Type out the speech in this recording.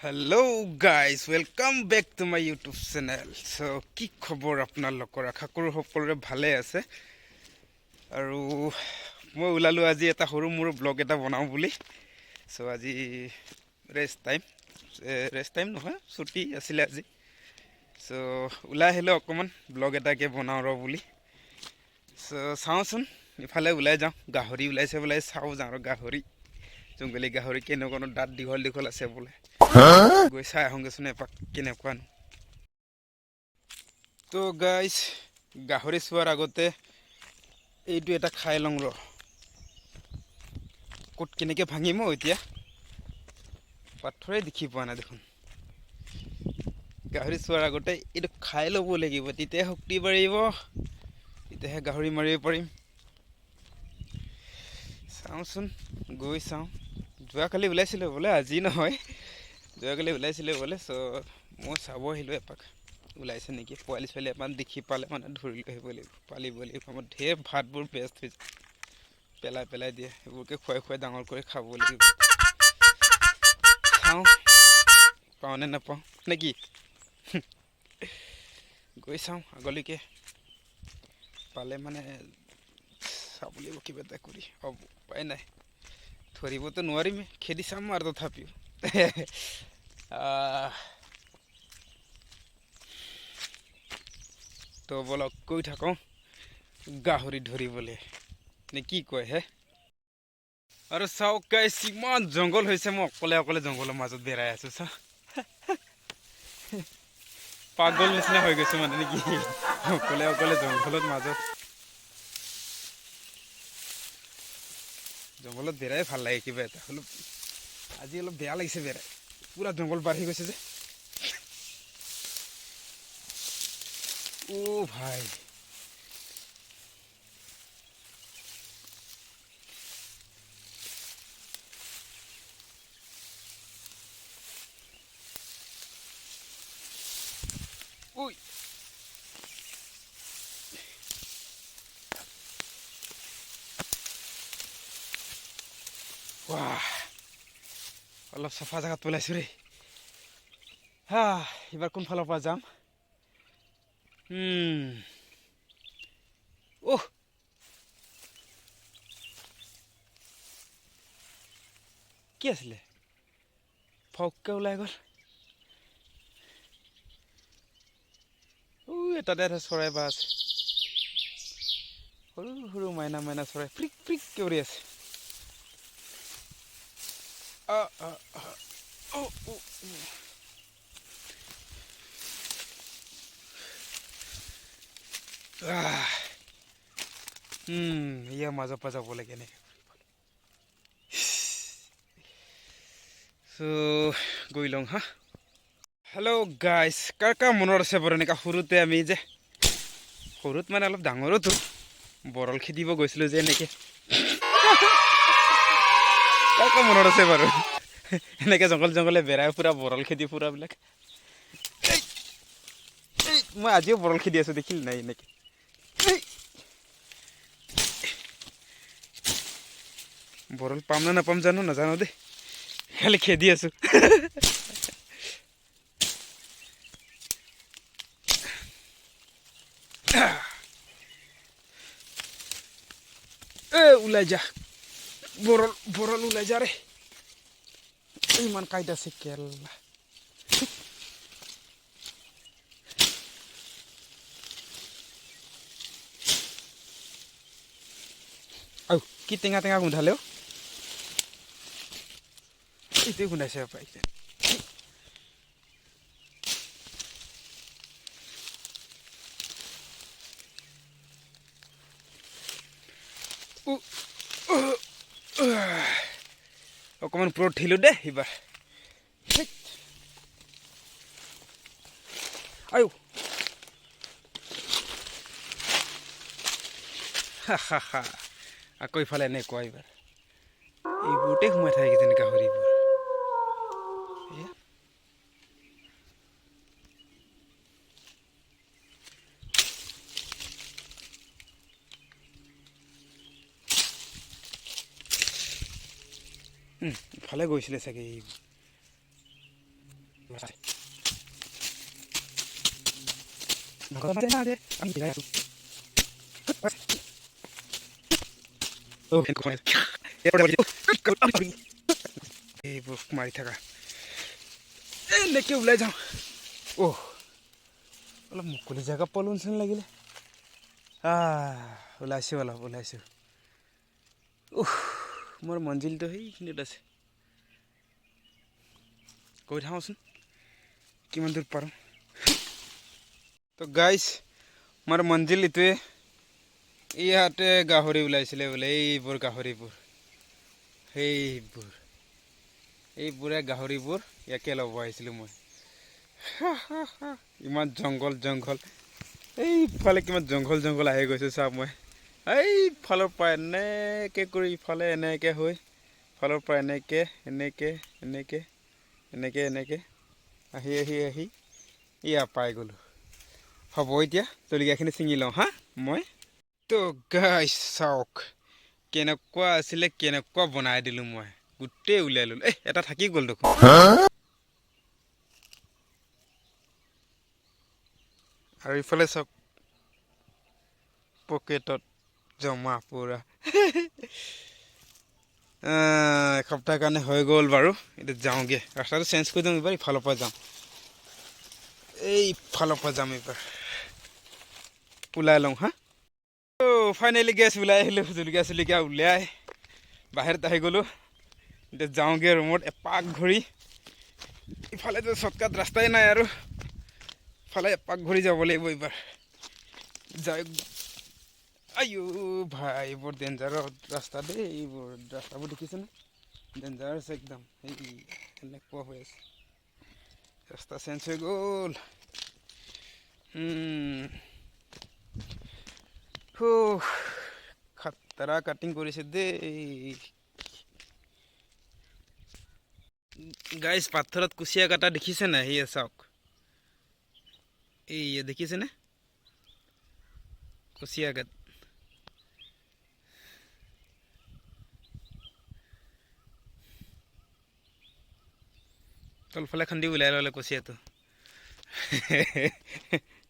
Hello guys, welcome back to my YouTube channel. So কি খবৰ আপোনালোকৰ আশা কৰো সকলোৰে ভালে আছে আৰু মই ওলালো আজি এটা সৰু মোৰ ব্লগ এটা বনাও বুলি সো আজি ৰেষ্ট টাইম নহয় ছুটি আছিল আজি সো ওলাই আহিলো অকমান ব্লগ এটাকে বনাও ৰ বুলি সো চাওচোন ইফালে ওলাই যাও গাহৰি ওলাইছে বলাই চাও যাও গাহৰি জংগলী গাহৰি কেনেকুৱা দাঁত দীঘল আছে বলে গৈ চাই আহোঁগেচোন এপাক কেনেকুৱা তো গাইজ গাহৰি চোৱাৰ আগতে এইটো এটা খাই লওঁ ৰ ক'ত কেনেকৈ ভাঙিম এতিয়া পাথৰে দেখি পোৱা নাই দেখোন গাহৰি চোৱাৰ আগতে এইটো খাই ল'ব লাগিব তেতিয়াহে শক্তি বাঢ়িব তেতিয়াহে গাহৰি মাৰিব পাৰিম চাওঁচোন গৈ চাওঁ যোৱাকালি ওলাইছিলোঁ বোলে আজি নহয় যোৱাকালি ওলাইছিলোঁ বোলে চ' মই চাব আহিলোঁ এপাক ওলাইছে নেকি পোৱালি ছোৱালী এপাক দেখি পালে মানে ধৰি লৈ আহিব লাগিব পালিব লাগিব আমাৰ ঢেৰ ভাতবোৰ বেষ্ট হৈ যায় পেলাই দিয়ে সেইবোৰকে খুৱাই ডাঙৰ কৰি খাব লাগিব চাওঁ পাওঁ নে নাপাওঁ নে কি গৈ চাওঁ আগলৈকে পালে মানে চাব লাগিব কিবা এটা কৰি হ'ব উপায় নাই ধৰিবতো নোৱাৰিমেই খেদি চাম আৰু তথাপিও তো বলক কৈ থাকোঁ গাহৰি ধৰিবলৈ নে কি কয় হে আৰু চাওক গাইছ ইমান জংঘল হৈছে মই অকলে জংঘলৰ মাজত বেৰাই আছোঁ চা পাগল নিচিনা হৈ গৈছোঁ মানে নেকি অকলে জংঘলৰ মাজত জংঘলত বেৰাই ভাল লাগে কিবা এটা অলপ আজি অলপ বেয়া লাগিছে বেৰাই পুৰা জংঘল বাঢ়ি গৈছে যে অ' ভাই ঐ অলপ চাফা জেগাত পেলাইছোঁ ৰে এইবাৰ কোনফালৰ পৰা যাম কি আছিলে ফককে ওলাই গ'ল তাতে এটা চৰাই বা আছে সৰু মাইনা চৰাই ফ্ৰিক কৰি আছে ইয়াৰ মাজৰ পৰা যাব লাগে এনেকৈ চ' গৈ লওঁ হা হেল্ল' গাইজ কাৰ মনত আছে বাৰু এনেকুৱা সৰুতে আমি যে সৰুত মানে অলপ ডাঙৰতো বৰল খেদিব গৈছিলোঁ যে এনেকৈ কাৰ মনত আছে বাৰু এনেকৈ জংঘলে বেৰাই ফুৰা বৰল খেদি ফুৰাবিলাক মই আজিও বৰল খেদি আছোঁ দেখিল নাই এনেকৈ বৰল পাম নে নাপাম নাজানো দেই খালি খেদি আছোঁ ওলাই যা বৰল ওলাই যা ৰে ইমান কাইট আছে কেলা কি টেঙা গোন্ধালেও এইটোৱে গোন্ধাইছে পাইছে অকণমান ওপৰত উঠিলোঁ দেই এইবাৰ আকৌ ইফালে এনেকুৱা এইবাৰ এইবোৰতে সোমাই থাকে কিজানি গাহৰিবোৰ ইফালে গৈছিলে চাগে এইবোৰ মাৰি থাকা এনেকৈ ওলাই যাওঁ অলপ মুকলি জেগা পালোঁ নিচিনা লাগিলে ওলাইছোঁ অলপ ওলাইছোঁ মোৰ মঞ্জিলটো সেইখিনিত আছে কৈ থাকোঁচোন কিমান দূৰ পাৰোঁ তো গাইছ মোৰ মঞ্জিল এইটোৱে ইয়াতে গাহৰি ওলাইছিলে বোলে এইবোৰ গাহৰিবোৰ এইবোৰে গাহৰিবোৰ ইয়াকে ল'ব আহিছিলোঁ মই ইমান জংঘল এইফালে কিমান জংঘল আহি গৈছে চাওক মই এইফালৰ পৰা এনেকৈ কৰি ইফালে এনেকৈ হৈ ফালৰ পৰা এনেকৈ আহি ইয়াৰ পাই গ'লোঁ হ'ব এতিয়া জলকীয়াখিনি ছিঙি লওঁ মই তো গাইছ চাওক কেনেকুৱা আছিলে কেনেকুৱা বনাই দিলোঁ মই গোটেই উলিয়াই ল'লোঁ এটা থাকি গ'ল দেখোন আৰু ইফালে চাওক পকেটত জমা পূৰা এসপ্তাহৰ কাৰণে হৈ গ'ল বাৰু এতিয়া যাওঁগৈ ৰাস্তাটো চেঞ্জ কৰি দিওঁ এইবাৰ ইফালৰ পৰা যাওঁ এইফালৰ পৰা যাম এইবাৰ ওলাই লওঁ ফাইনেলি গেছ ওলাই আহিলোঁ জলকীয়া উলিয়াই বাহিৰত আহি গ'লোঁ এতিয়া যাওঁগৈ ৰুমত এপাক ঘূৰি ইফালেতো শ্বৰ্টকাট ৰাস্তাই নাই আৰু ইফালে এপাক ঘূৰি যাব লাগিব এইবাৰ যাই ভাই এইবোৰ ডেঞ্জাৰৰ ৰাস্তা দেই এইবোৰ ৰাস্তাবোৰ দেখিছেনে ডেঞ্জাৰাছ একদম এনেকুৱা হৈ আছে ৰাস্তা চেঞ্জ হৈ গ'ল খাটাৰা কাটিং কৰিছে দেই গাইছ পাথৰত কুচিয়া কাটা দেখিছে নাই সেয়া চাওক দেখিছেনে কুচিয়া কাট তলফালে খান্দি ওলাই ল'লে কুচিয়াটো